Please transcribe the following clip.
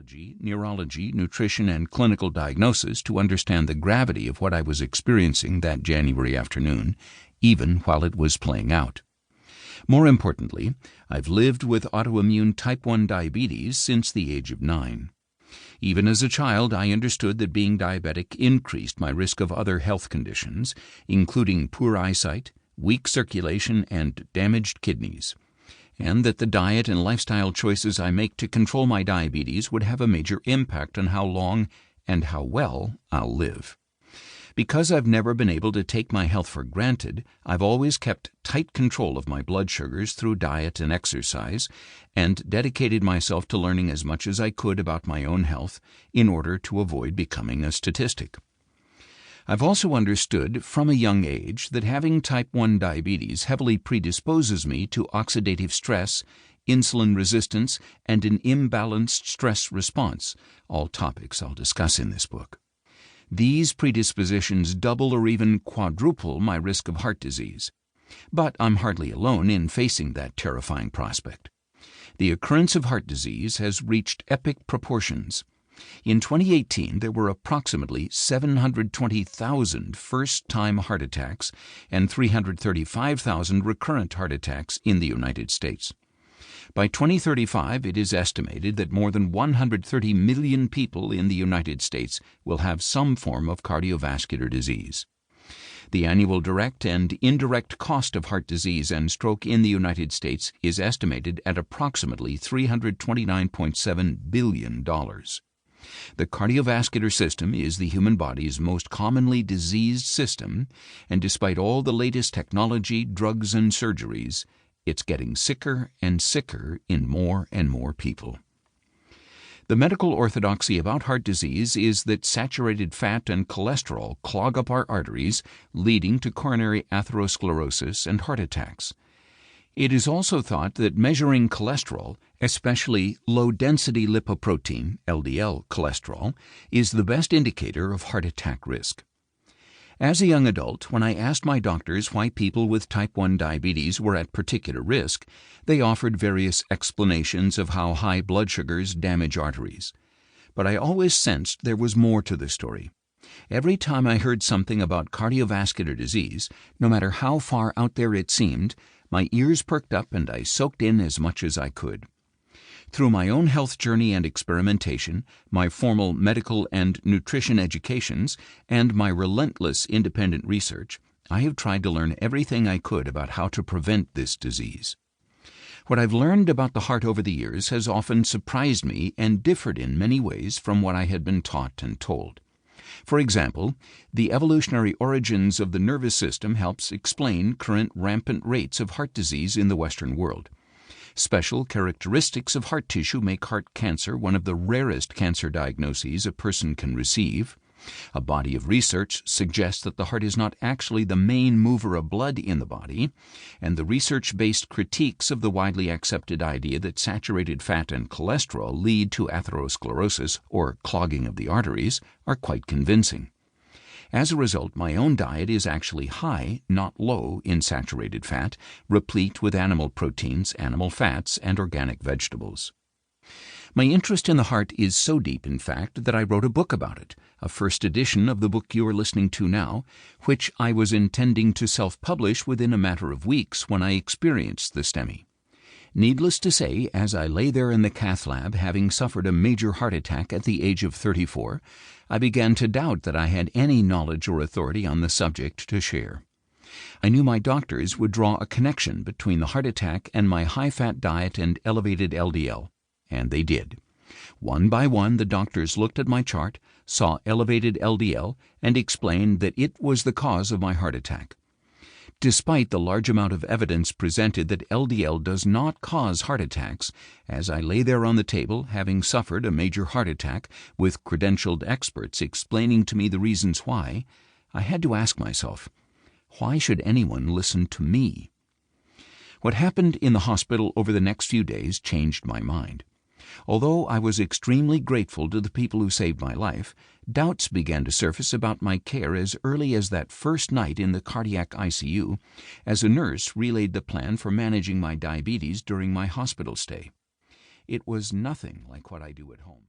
physiology, neurology, nutrition, and clinical diagnosis to understand the gravity of what I was experiencing that January afternoon, even while it was playing out. More importantly, I've lived with autoimmune type 1 diabetes since the age of 9. Even as a child, I understood that being diabetic increased my risk of other health conditions, including poor eyesight, weak circulation, and damaged kidneys, and that the diet and lifestyle choices I make to control my diabetes would have a major impact on how long and how well I'll live. Because I've never been able to take my health for granted, I've always kept tight control of my blood sugars through diet and exercise, and dedicated myself to learning as much as I could about my own health in order to avoid becoming a statistic. I've also understood from a young age that having type 1 diabetes heavily predisposes me to oxidative stress, insulin resistance, and an imbalanced stress response, all topics I'll discuss in this book. These predispositions double or even quadruple my risk of heart disease. But I'm hardly alone in facing that terrifying prospect. The occurrence of heart disease has reached epic proportions. In 2018, there were approximately 720,000 first-time heart attacks and 335,000 recurrent heart attacks in the United States. By 2035, it is estimated that more than 130 million people in the United States will have some form of cardiovascular disease. The annual direct and indirect cost of heart disease and stroke in the United States is estimated at approximately $329.7 billion. The cardiovascular system is the human body's most commonly diseased system, and despite all the latest technology, drugs, and surgeries, it's getting sicker and sicker in more and more people. The medical orthodoxy about heart disease is that saturated fat and cholesterol clog up our arteries, leading to coronary atherosclerosis and heart attacks. It is also thought that measuring cholesterol, especially low-density lipoprotein, LDL cholesterol, is the best indicator of heart attack risk. As a young adult, when I asked my doctors why people with type 1 diabetes were at particular risk, they offered various explanations of how high blood sugars damage arteries. But I always sensed there was more to the story. Every time I heard something about cardiovascular disease, no matter how far out there it seemed, my ears perked up and I soaked in as much as I could. Through my own health journey and experimentation, my formal medical and nutrition educations, and my relentless independent research, I have tried to learn everything I could about how to prevent this disease. What I've learned about the heart over the years has often surprised me and differed in many ways from what I had been taught and told. For example, the evolutionary origins of the nervous system helps explain current rampant rates of heart disease in the Western world. Special characteristics of heart tissue make heart cancer one of the rarest cancer diagnoses a person can receive. A body of research suggests that the heart is not actually the main mover of blood in the body, and the research-based critiques of the widely accepted idea that saturated fat and cholesterol lead to atherosclerosis, or clogging of the arteries, are quite convincing. As a result, my own diet is actually high, not low, in saturated fat, replete with animal proteins, animal fats, and organic vegetables. My interest in the heart is so deep, in fact, that I wrote a book about it, a first edition of the book you are listening to now, which I was intending to self-publish within a matter of weeks when I experienced the STEMI. Needless to say, as I lay there in the cath lab having suffered a major heart attack at the age of 34, I began to doubt that I had any knowledge or authority on the subject to share. I knew my doctors would draw a connection between the heart attack and my high-fat diet and elevated LDL. And they did. One by one, the doctors looked at my chart, saw elevated LDL, and explained that it was the cause of my heart attack. Despite the large amount of evidence presented that LDL does not cause heart attacks, as I lay there on the table, having suffered a major heart attack, with credentialed experts explaining to me the reasons why, I had to ask myself, why should anyone listen to me? What happened in the hospital over the next few days changed my mind. Although I was extremely grateful to the people who saved my life, doubts began to surface about my care as early as that first night in the cardiac ICU, as a nurse relayed the plan for managing my diabetes during my hospital stay. It was nothing like what I do at home.